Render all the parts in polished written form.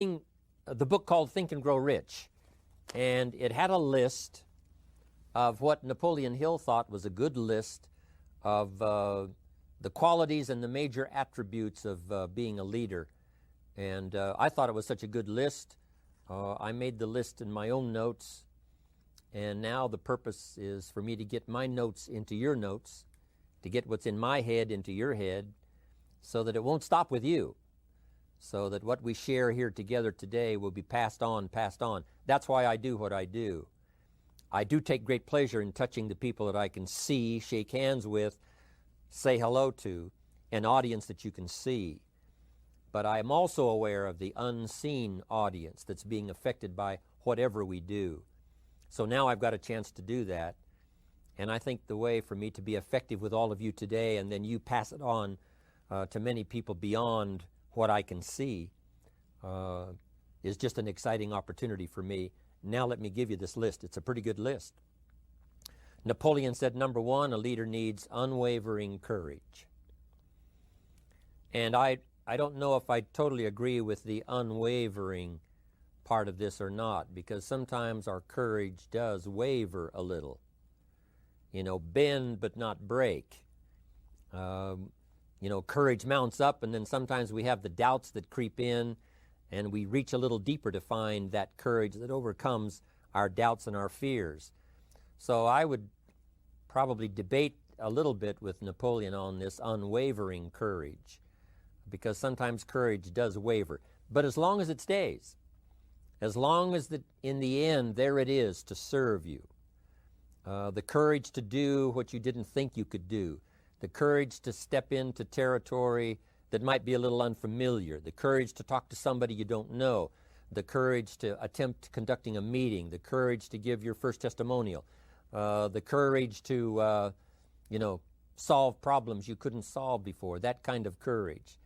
the book called Think and Grow Rich, and it had a list of what Napoleon Hill thought was a good list of the qualities and the major attributes of being a leader. And I thought it was such a good list. I made the list in my own notes, and now the purpose is for me to get my notes into your notes, to get what's in my head into your head, so that it won't stop with you, so that what we share here together today will be passed on, passed on. That's why I do what I do. I do take great pleasure in touching the people that I can see, shake hands with, say hello to, an audience that you can see. But I am also aware of the unseen audience that's being affected by whatever we do. So now I've got a chance to do that. And I think the way for me to be effective with all of you today, and then you pass it on to many people beyond what I can see, is just an exciting opportunity for me. Now let me give you this list. It's a pretty good list. Napoleon said, number one, a leader needs unwavering courage. And I don't know if I totally agree with the unwavering part of this or not, because sometimes our courage does waver a little. You know, bend but not break. Courage mounts up, and then sometimes we have the doubts that creep in, and we reach a little deeper to find that courage that overcomes our doubts and our fears. So I would probably debate a little bit with Napoleon on this unwavering courage, because sometimes courage does waver. But as long as it stays, as long as in the end there it is to serve you, the courage to do what you didn't think you could do, the courage to step into territory that might be a little unfamiliar, the courage to talk to somebody you don't know, the courage to attempt conducting a meeting, the courage to give your first testimonial, the courage to, solve problems you couldn't solve before, that kind of courage.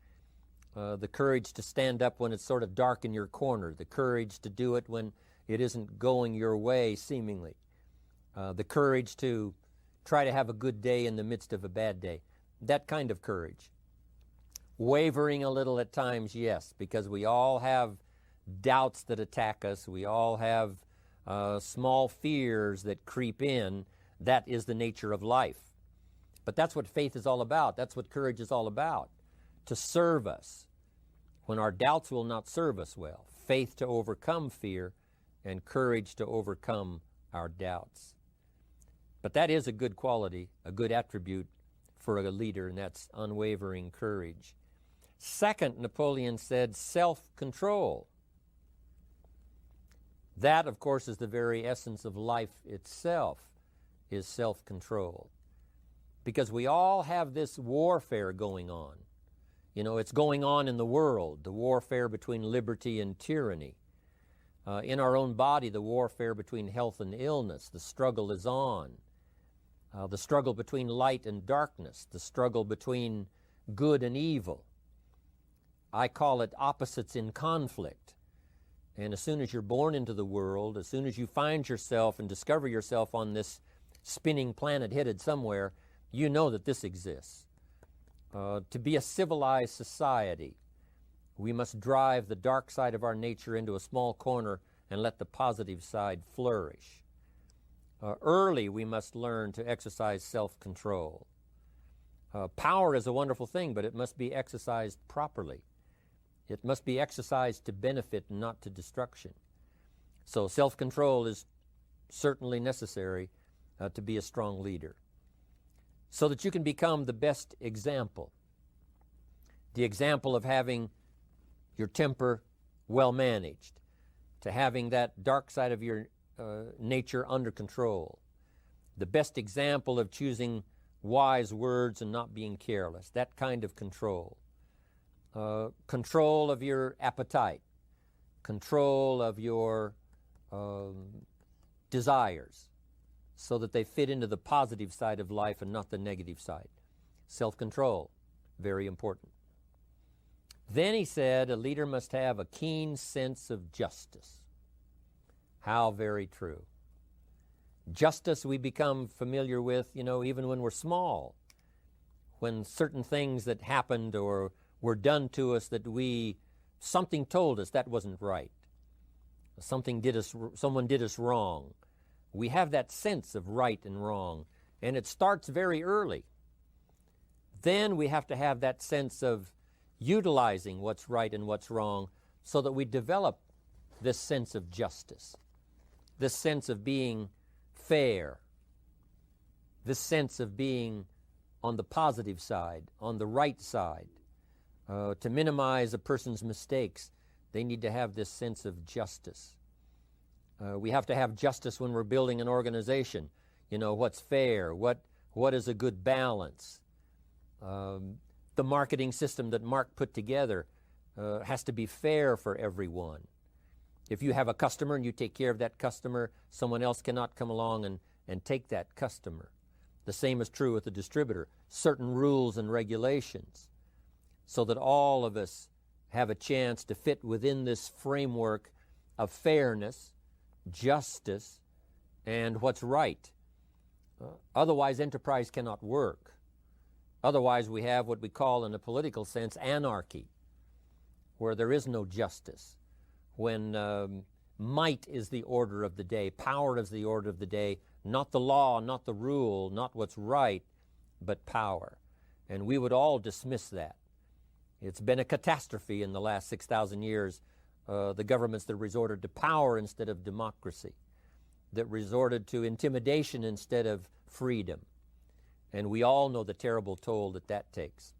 The courage to stand up when it's sort of dark in your corner, the courage to do it when it isn't going your way, seemingly. The courage to try to have a good day in the midst of a bad day, that kind of courage. Wavering a little at times, yes, because we all have doubts that attack us. We all have small fears that creep in. That is the nature of life. But that's what faith is all about. That's what courage is all about, to serve us when our doubts will not serve us well. Faith to overcome fear, and courage to overcome our doubts. But that is a good quality, a good attribute for a leader, and that's unwavering courage. Second, Napoleon said self-control. That, of course, is the very essence of life itself, is self-control. Because we all have this warfare going on. It's going on in the world, the warfare between liberty and tyranny. In our own body, the warfare between health and illness. The struggle is on. The struggle between light and darkness. The struggle between good and evil. I call it opposites in conflict. And as soon as you're born into the world, as soon as you find yourself and discover yourself on this spinning planet headed somewhere, you know that this exists. To be a civilized society, we must drive the dark side of our nature into a small corner and let the positive side flourish. Early, we must learn to exercise self-control. Power is a wonderful thing, but it must be exercised properly. It must be exercised to benefit and not to destruction. So self-control is certainly necessary to be a strong leader, so that you can become the best example. The example of having your temper well managed, to having that dark side of your nature under control. The best example of choosing wise words and not being careless, that kind of control. Control of your appetite, control of your desires, so that they fit into the positive side of life and not the negative side. Self-control, very important. Then he said a leader must have a keen sense of justice. How very true. Justice we become familiar with, even when we're small, when certain things that happened or were done to us that we something told us that wasn't right. Someone did us wrong. We have that sense of right and wrong, and it starts very early. Then we have to have that sense of utilizing what's right and what's wrong so that we develop this sense of justice, this sense of being fair, this sense of being on the positive side, on the right side. To minimize a person's mistakes, they need to have this sense of justice. We have to have justice when we're building an organization. You know, what's fair, what is a good balance. The marketing system that Mark put together has to be fair for everyone. If you have a customer and you take care of that customer, someone else cannot come along and take that customer. The same is true with the distributor. Certain rules and regulations so that all of us have a chance to fit within this framework of fairness, justice, and what's right. Otherwise, enterprise cannot work. Otherwise, we have what we call, in a political sense, anarchy, where there is no justice, when might is the order of the day, power is the order of the day, not the law, not the rule, not what's right, but power. And we would all dismiss that. It's been a catastrophe in the last 6,000 years, the governments that resorted to power instead of democracy, that resorted to intimidation instead of freedom. And we all know the terrible toll that takes.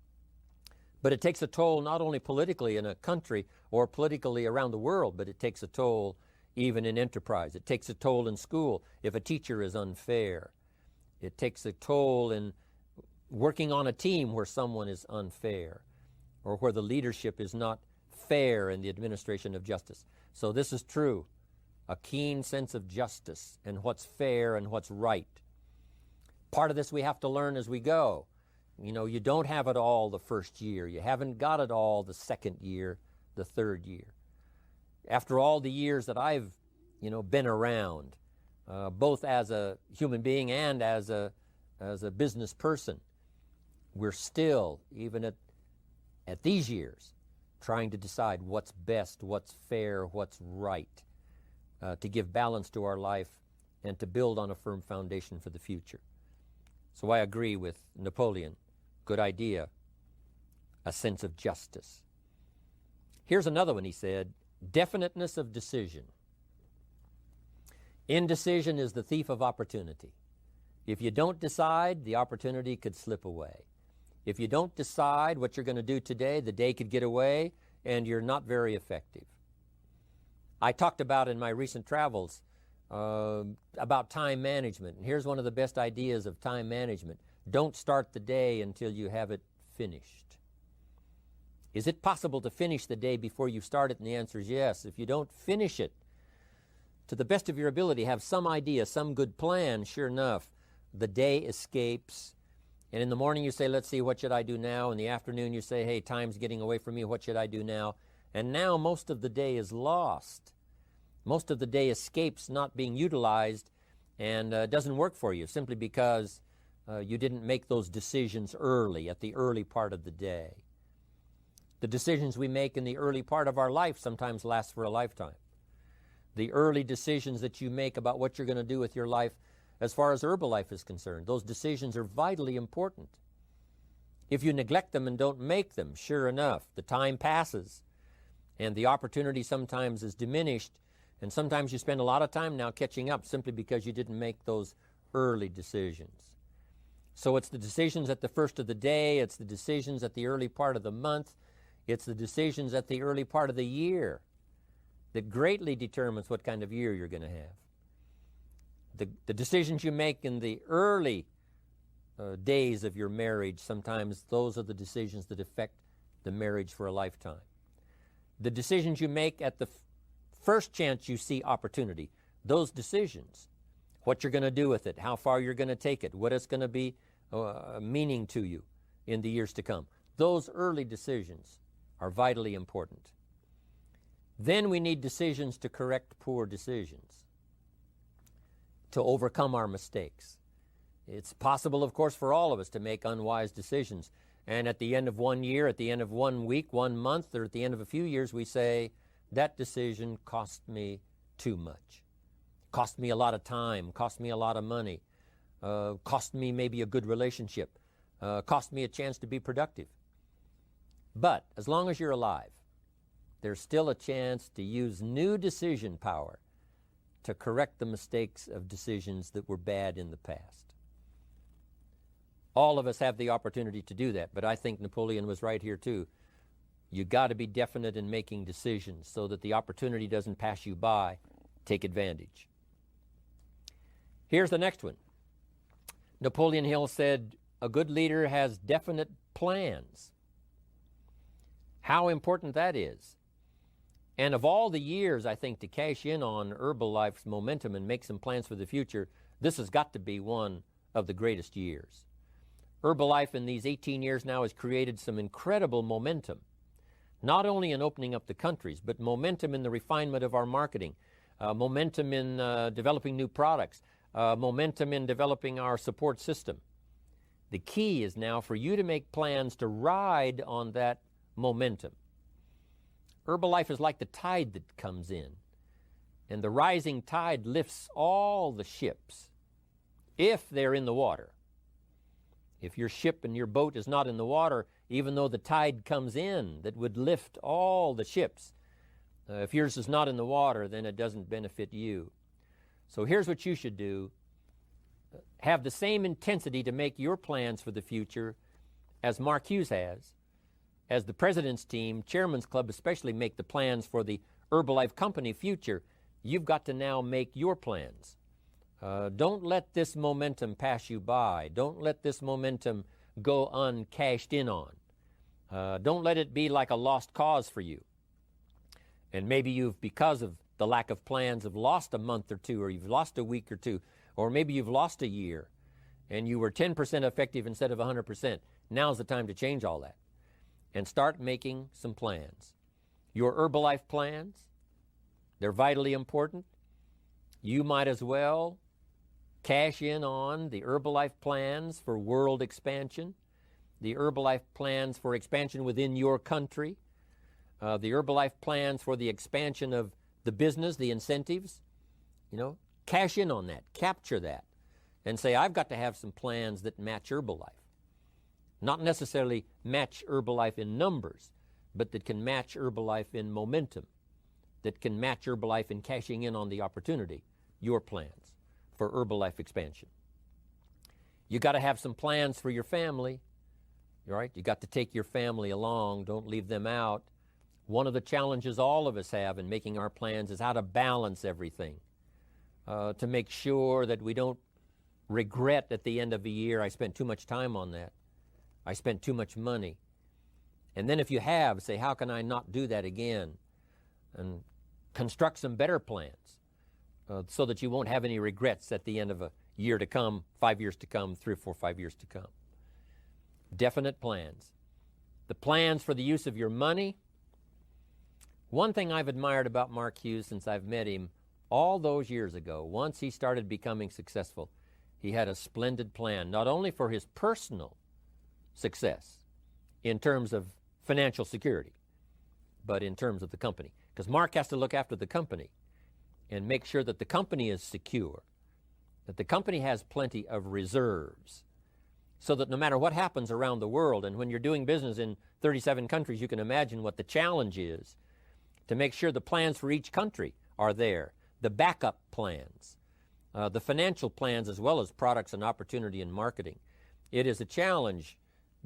But it takes a toll not only politically in a country or politically around the world, but it takes a toll even in enterprise. It takes a toll in school if a teacher is unfair. It takes a toll in working on a team where someone is unfair or where the leadership is not fair in the administration of justice. So this is true, a keen sense of justice and what's fair and what's right. Part of this we have to learn as we go. You know, you don't have it all the first year. You haven't got it all the second year, the third year. After all the years that I've, been around, both as a human being and as a business person, we're still, even at these years, trying to decide what's best, what's fair, what's right, to give balance to our life and to build on a firm foundation for the future. So I agree with Napoleon. Good idea. A sense of justice. Here's another one, he said, definiteness of decision. Indecision is the thief of opportunity. If you don't decide, the opportunity could slip away. If you don't decide what you're going to do today, the day could get away and you're not very effective. I talked about in my recent travels about time management. And here's one of the best ideas of time management. Don't start the day until you have it finished. Is it possible to finish the day before you start it? And the answer is yes. If you don't finish it to the best of your ability, have some idea, some good plan, sure enough, the day escapes. And in the morning you say, let's see, what should I do now? In the afternoon you say, hey, time's getting away from me, what should I do now? And now most of the day is lost. Most of the day escapes not being utilized and doesn't work for you simply because you didn't make those decisions early, at the early part of the day. The decisions we make in the early part of our life sometimes last for a lifetime. The early decisions that you make about what you're going to do with your life as far as Herbalife is concerned, those decisions are vitally important. If you neglect them and don't make them, sure enough, the time passes and the opportunity sometimes is diminished. And sometimes you spend a lot of time now catching up simply because you didn't make those early decisions. So it's the decisions at the first of the day, it's the decisions at the early part of the month, it's the decisions at the early part of the year that greatly determines what kind of year you're going to have. The decisions you make in the early days of your marriage, sometimes those are the decisions that affect the marriage for a lifetime. The decisions you make at the first chance you see opportunity, those decisions, what you're going to do with it, how far you're going to take it, what it's going to be meaning to you in the years to come. Those early decisions are vitally important. Then we need decisions to correct poor decisions, to overcome our mistakes. It's possible, of course, for all of us to make unwise decisions. And at the end of 1 year, at the end of 1 week, 1 month, or at the end of a few years, we say, that decision cost me too much. Cost me a lot of time, cost me a lot of money, cost me maybe a good relationship, cost me a chance to be productive. But as long as you're alive, there's still a chance to use new decision power to correct the mistakes of decisions that were bad in the past. All of us have the opportunity to do that, but I think Napoleon was right here too. You got to be definite in making decisions so that the opportunity doesn't pass you by. Take advantage. Here's the next one. Napoleon Hill said, a good leader has definite plans. How important that is. And of all the years, I think, to cash in on Herbalife's momentum and make some plans for the future, this has got to be one of the greatest years. Herbalife in these 18 years now has created some incredible momentum, not only in opening up the countries, but momentum in the refinement of our marketing, momentum in developing new products, momentum in developing our support system. The key is now for you to make plans to ride on that momentum. Herbalife is like the tide that comes in, and the rising tide lifts all the ships if they're in the water. If your ship and your boat is not in the water, even though the tide comes in that would lift all the ships, if yours is not in the water, then it doesn't benefit you. So here's what you should do. Have the same intensity to make your plans for the future as Mark Hughes has. As the President's team, Chairman's Club especially, make the plans for the Herbalife company future, you've got to now make your plans. Don't let this momentum pass you by. Don't let this momentum go uncashed in on. Don't let it be like a lost cause for you. And maybe you've, because of the lack of plans, have lost a month or two, or you've lost a week or two, or maybe you've lost a year, and you were 10% effective instead of 100%. Now's the time to change all that and start making some plans. Your Herbalife plans, they're vitally important. You might as well cash in on the Herbalife plans for world expansion, the Herbalife plans for expansion within your country, the Herbalife plans for the expansion of the business, the incentives. Cash in on that, capture that, and say, I've got to have some plans that match Herbalife. Not necessarily match Herbalife in numbers, but that can match Herbalife in momentum, that can match Herbalife in cashing in on the opportunity, your plans for Herbalife expansion. You got to have some plans for your family, right? You got to take your family along. Don't leave them out. One of the challenges all of us have in making our plans is how to balance everything, to make sure that we don't regret at the end of the year, I spent too much time on that. I spent too much money. And then if you have, say, how can I not do that again? And construct some better plans so that you won't have any regrets at the end of a year to come, 5 years to come, 3 or 4, 5 years to come. Definite plans. The plans for the use of your money. One thing I've admired about Mark Hughes since I've met him all those years ago, once he started becoming successful, he had a splendid plan, not only for his personal success in terms of financial security, but in terms of the company. Because Mark has to look after the company and make sure that the company is secure, that the company has plenty of reserves, so that no matter what happens around the world, and when you're doing business in 37 countries, you can imagine what the challenge is to make sure the plans for each country are there, the backup plans, the financial plans, as well as products and opportunity and marketing. It is a challenge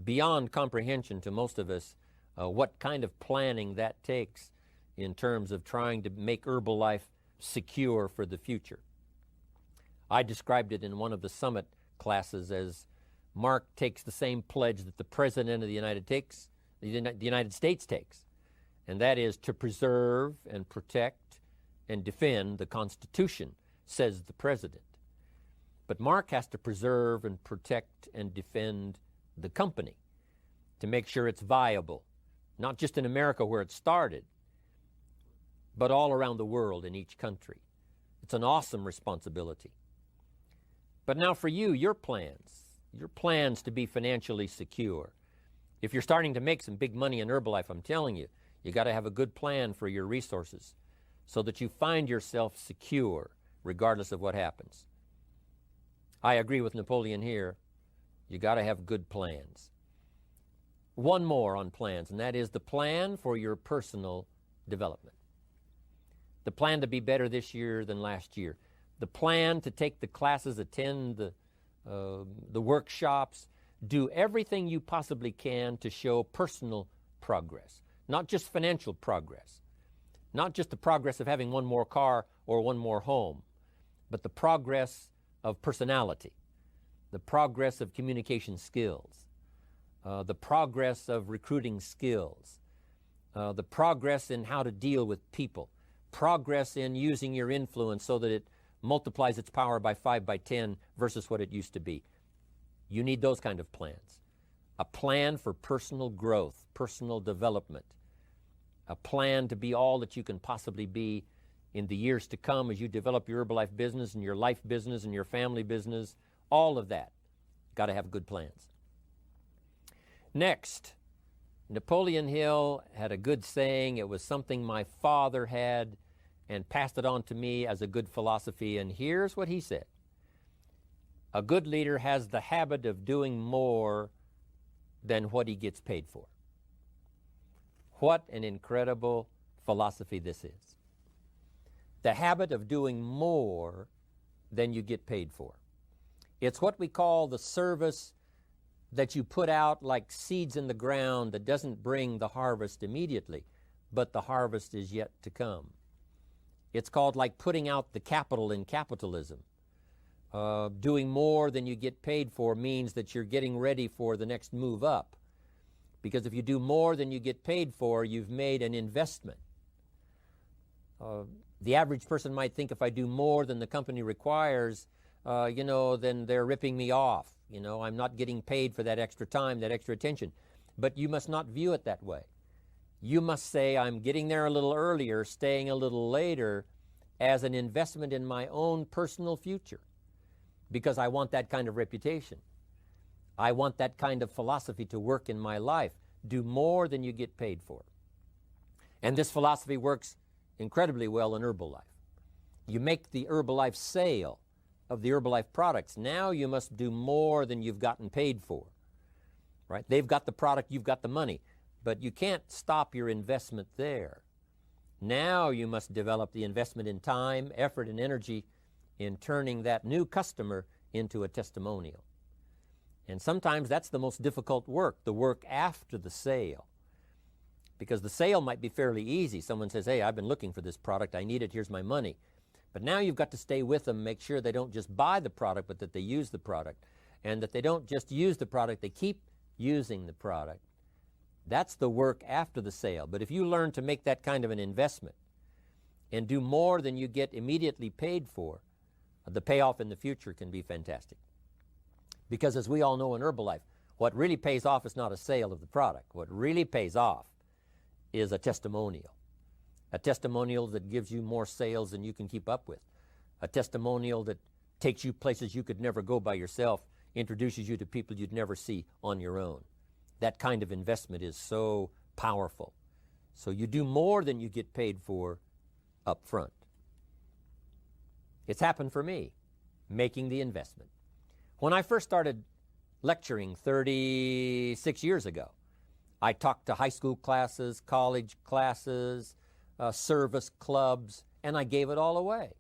beyond comprehension to most of us what kind of planning that takes in terms of trying to make Herbalife secure for the future. I described it in one of the summit classes as Mark takes the same pledge that the President of the United States takes, and that is to preserve and protect and defend the Constitution, says the President. But Mark has to preserve and protect and defend the company to make sure it's viable, not just in America where it started, but all around the world in each country. It's an awesome responsibility. But now for you, your plans to be financially secure. If you're starting to make some big money in Herbalife, I'm telling you, you got to have a good plan for your resources so that you find yourself secure regardless of what happens. I agree with Napoleon here. You got to have good plans. One more on plans, and that is the plan for your personal development. The plan to be better this year than last year. The plan to take the classes, attend the workshops, do everything you possibly can to show personal progress, not just financial progress, not just the progress of having one more car or one more home, but the progress of personality, the progress of communication skills, the progress of recruiting skills, the progress in how to deal with people, progress in using your influence so that it multiplies its power by 5 by 10 versus what it used to be. You need those kind of plans. A plan for personal growth, personal development, a plan to be all that you can possibly be in the years to come as you develop your Herbalife business and your life business and your family business, all of that. Got to have good plans. Next, Napoleon Hill had a good saying. It was something my father had and passed it on to me as a good philosophy, and here's what he said. A good leader has the habit of doing more than what he gets paid for. What an incredible philosophy this is. The habit of doing more than you get paid for. It's what we call the service that you put out like seeds in the ground that doesn't bring the harvest immediately, but the harvest is yet to come. It's called like putting out the capital in capitalism. Doing more than you get paid for means that you're getting ready for the next move up. Because if you do more than you get paid for, you've made an investment. The average person might think if I do more than the company requires, then they're ripping me off. I'm not getting paid for that extra time, that extra attention. But you must not view it that way. You must say, I'm getting there a little earlier, staying a little later, as an investment in my own personal future. Because I want that kind of reputation. I want that kind of philosophy to work in my life. Do more than you get paid for. And this philosophy works incredibly well in Herbalife. You make the Herbalife sale of the Herbalife products. Now you must do more than you've gotten paid for. Right? They've got the product, you've got the money. But you can't stop your investment there. Now you must develop the investment in time, effort, and energy in turning that new customer into a testimonial. And sometimes that's the most difficult work, the work after the sale. Because the sale might be fairly easy. Someone says, hey, I've been looking for this product, I need it, here's my money. But now you've got to stay with them, make sure they don't just buy the product, but that they use the product. And that they don't just use the product, they keep using the product. That's the work after the sale. But if you learn to make that kind of an investment and do more than you get immediately paid for, the payoff in the future can be fantastic. Because as we all know in Herbalife, what really pays off is not a sale of the product. What really pays off is a testimonial. A testimonial that gives you more sales than you can keep up with. A testimonial that takes you places you could never go by yourself, introduces you to people you'd never see on your own. That kind of investment is so powerful. So you do more than you get paid for up front. It's happened for me, making the investment. When I first started lecturing 36 years ago, I talked to high school classes, college classes, service clubs, and I gave it all away.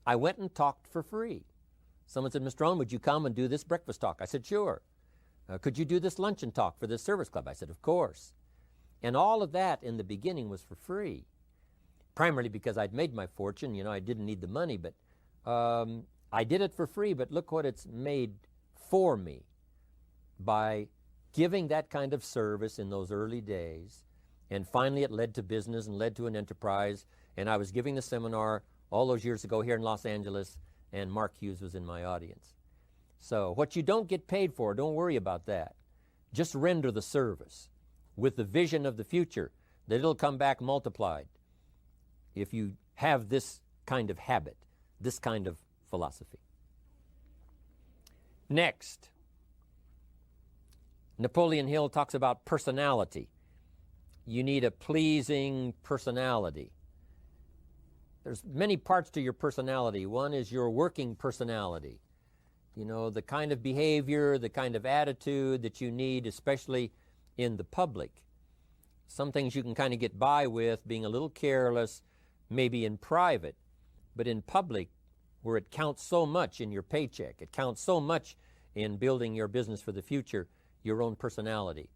I went and talked for free. Someone said, Mr. Rohn, would you come and do this breakfast talk? I said, sure. Could you do this luncheon talk for this service club? I said, of course. And all of that in the beginning was for free. Primarily because I'd made my fortune. I didn't need the money, but I did it for free. But look what it's made for me by giving that kind of service in those early days. And finally it led to business and led to an enterprise. And I was giving the seminar all those years ago here in Los Angeles, and Mark Hughes was in my audience. So what you don't get paid for, don't worry about that. Just render the service with the vision of the future that it'll come back multiplied if you have this kind of habit, this kind of philosophy. Next, Napoleon Hill talks about personality. You need a pleasing personality. There's many parts to your personality. One is your working personality. You know, the kind of behavior, the kind of attitude that you need, especially in the public. Some things you can kind of get by with being a little careless, maybe in private, but in public, where it counts so much in your paycheck, it counts so much in building your business for the future, your own personality.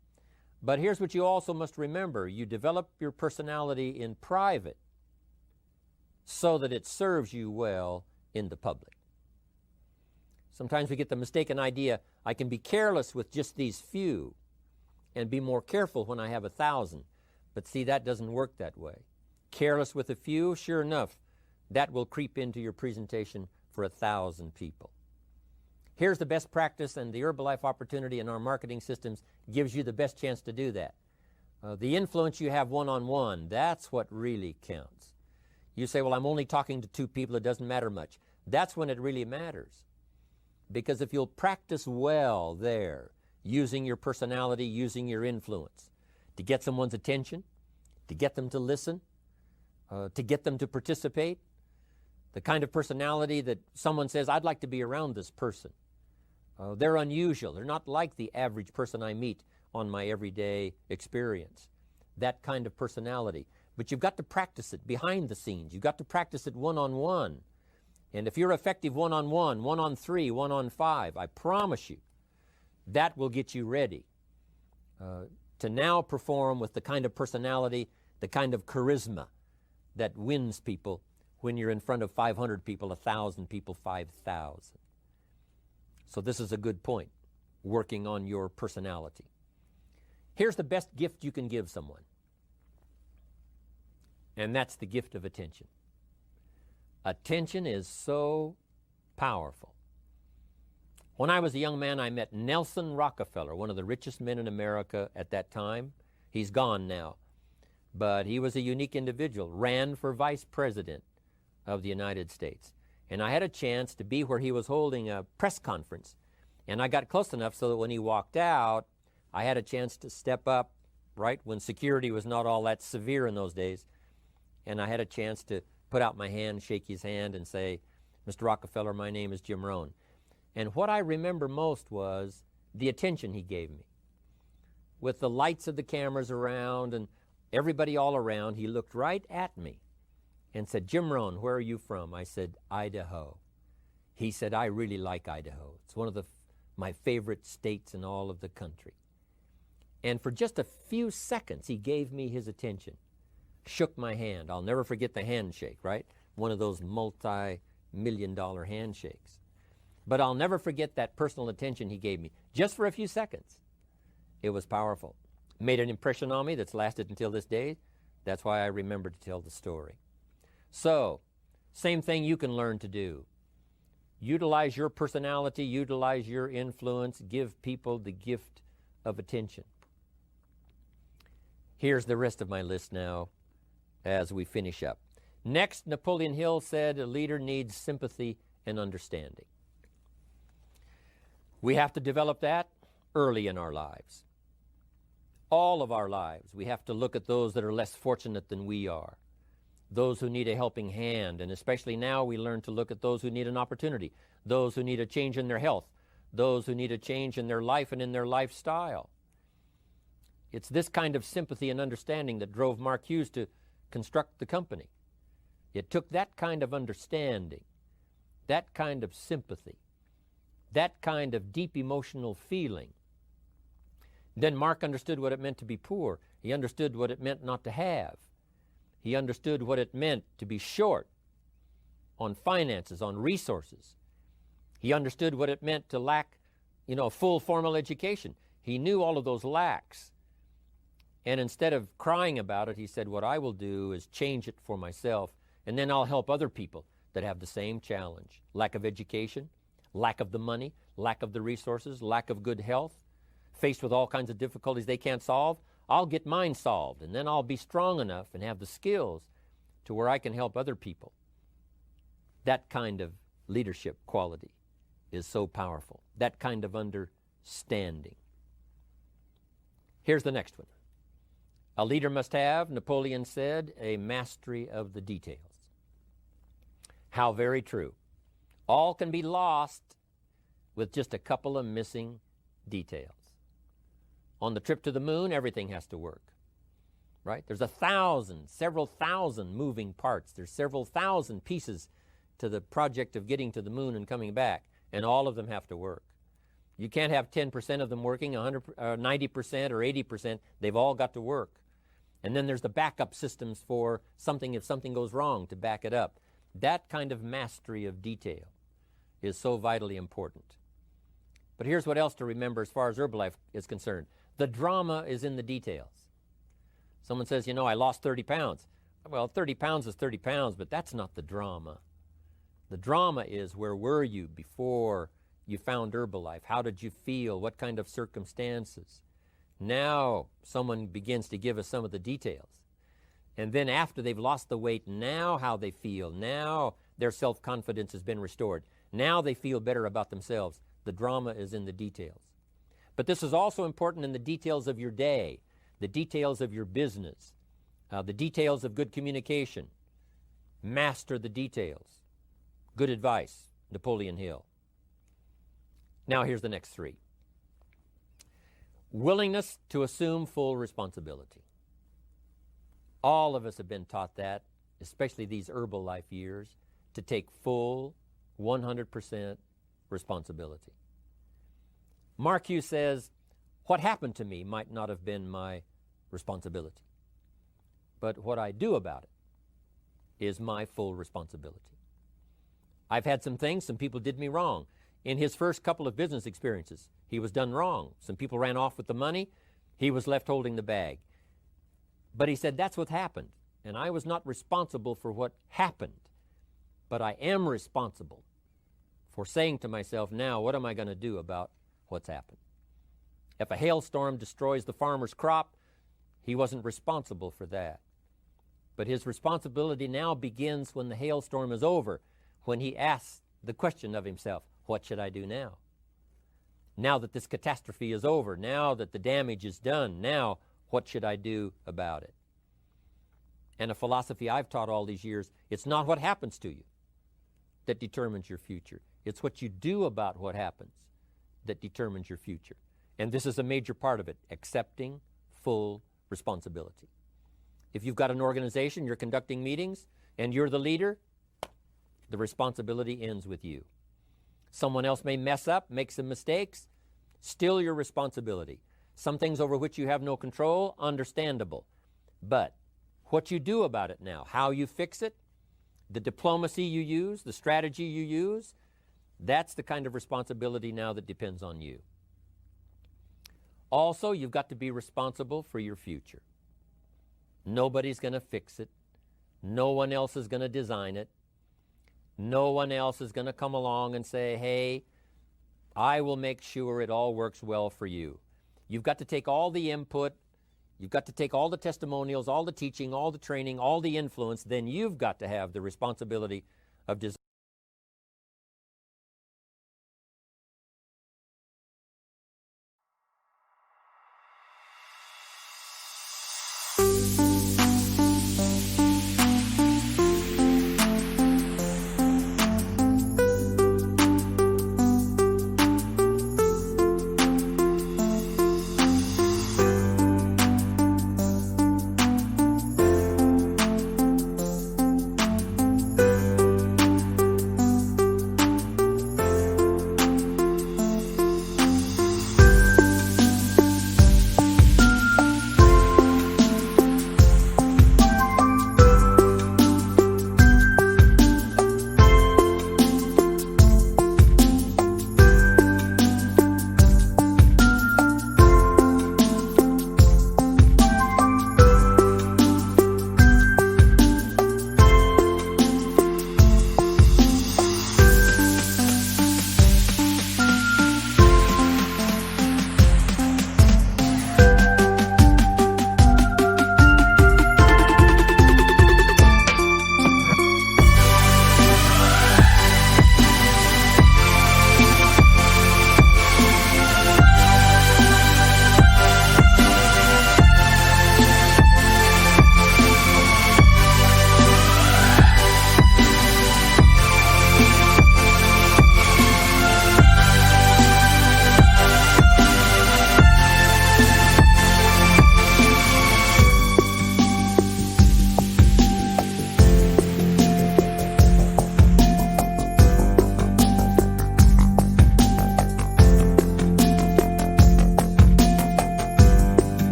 But here's what you also must remember. You develop your personality in private so that it serves you well in the public. Sometimes we get the mistaken idea, I can be careless with just these few and be more careful when I have 1,000. But see, that doesn't work that way. Careless with a few, sure enough, that will creep into your presentation for 1,000 people. Here's the best practice, and the Herbalife opportunity in our marketing systems gives you the best chance to do that. The influence you have one-on-one, that's what really counts. You say, well, I'm only talking to 2 people, it doesn't matter much. That's when it really matters. Because if you'll practice well there, using your personality, using your influence, to get someone's attention, to get them to listen, to get them to participate, the kind of personality that someone says, I'd like to be around this person. They're unusual. They're not like the average person I meet on my everyday experience. That kind of personality. But you've got to practice it behind the scenes. You've got to practice it one-on-one. And if you're effective one-on-one, 1-on-3, 1-on-5, I promise you, that will get you ready to now perform with the kind of personality, the kind of charisma that wins people when you're in front of 500 people, 1,000 people, 5,000. So this is a good point, working on your personality. Here's the best gift you can give someone, and that's the gift of attention. Attention is so powerful. When I was a young man, I met Nelson Rockefeller, one of the richest men in America at that time. He's gone now, but he was a unique individual, ran for vice president of the United States. And I had a chance to be where he was holding a press conference. And I got close enough so that when he walked out, I had a chance to step up, right, when security was not all that severe in those days. And I had a chance to put out my hand, shake his hand, and say, Mr. Rockefeller, my name is Jim Rohn. And what I remember most was the attention he gave me. With the lights of the cameras around and everybody all around, he looked right at me and said, Jim Rohn, where are you from? I said, Idaho. He said, I really like Idaho. It's one of my favorite states in all of the country. And for just a few seconds, he gave me his attention, shook my hand. I'll never forget the handshake, right? One of those multi-million-dollar handshakes. But I'll never forget that personal attention he gave me, just for a few seconds. It was powerful. Made an impression on me that's lasted until this day. That's why I remember to tell the story. So, same thing you can learn to do. Utilize your personality, utilize your influence, give people the gift of attention. Here's the rest of my list now as we finish up. Next, Napoleon Hill said a leader needs sympathy and understanding. We have to develop that early in our lives. All of our lives, we have to look at those that are less fortunate than we are. Those who need a helping hand, and especially now we learn to look at those who need an opportunity, those who need a change in their health, those who need a change in their life and in their lifestyle. It's this kind of sympathy and understanding that drove Mark Hughes to construct the company. It took that kind of understanding, that kind of sympathy, that kind of deep emotional feeling. Then Mark understood what it meant to be poor. He understood what it meant not to have. He understood what it meant to be short on finances, on resources. He understood what it meant to lack, full formal education. He knew all of those lacks. And instead of crying about it, he said, what I will do is change it for myself, and then I'll help other people that have the same challenge. Lack of education, lack of the money, lack of the resources, lack of good health, faced with all kinds of difficulties they can't solve. I'll get mine solved, and then I'll be strong enough and have the skills to where I can help other people. That kind of leadership quality is so powerful. That kind of understanding. Here's the next one. A leader must have, Napoleon said, a mastery of the details. How very true. All can be lost with just a couple of missing details. On the trip to the moon, everything has to work, right? There's several thousand moving parts. There's several thousand pieces to the project of getting to the moon and coming back, and all of them have to work. You can't have 10% of them working, 90% or 80%. They've all got to work. And then there's the backup systems for something if something goes wrong to back it up. That kind of mastery of detail is so vitally important. But here's what else to remember as far as Herbalife is concerned. The drama is in the details. Someone says, you know, I lost 30 pounds. Well, 30 pounds is 30 pounds, but that's not the drama. The drama is, where were you before you found Herbalife? How did you feel? What kind of circumstances? Now someone begins to give us some of the details. And then after they've lost the weight, now how they feel. Now their self-confidence has been restored. Now they feel better about themselves. The drama is in the details. But this is also important in the details of your day, the details of your business, the details of good communication. Master the details. Good advice, Napoleon Hill. Now here's the next three. Willingness to assume full responsibility. All of us have been taught that, especially these Herbalife years, to take full 100% responsibility. Mark Hughes says, what happened to me might not have been my responsibility, but what I do about it is my full responsibility. I've had some people did me wrong. In his first couple of business experiences, he was done wrong. Some people ran off with the money. He was left holding the bag. But he said, that's what happened. And I was not responsible for what happened. But I am responsible for saying to myself, now, what am I going to do about what's happened? If a hailstorm destroys the farmer's crop, he wasn't responsible for that. But his responsibility now begins when the hailstorm is over, when he asks the question of himself, what should I do now? Now that this catastrophe is over, now that the damage is done, now what should I do about it? And a philosophy I've taught all these years, it's not what happens to you that determines your future. It's what you do about what happens that determines your future. And this is a major part of it, accepting full responsibility. If you've got an organization, you're conducting meetings, and you're the leader, the responsibility ends with you. Someone else may mess up, make some mistakes, still your responsibility. Some things over which you have no control, understandable. But what you do about it now, how you fix it, the diplomacy you use, the strategy you use, that's the kind of responsibility now that depends on you. Also, you've got to be responsible for your future. Nobody's going to fix it. No one else is going to design it. No one else is going to come along and say, hey, I will make sure it all works well for you. You've got to take all the input, you've got to take all the testimonials, all the teaching, all the training, all the influence, then you've got to have the responsibility of design.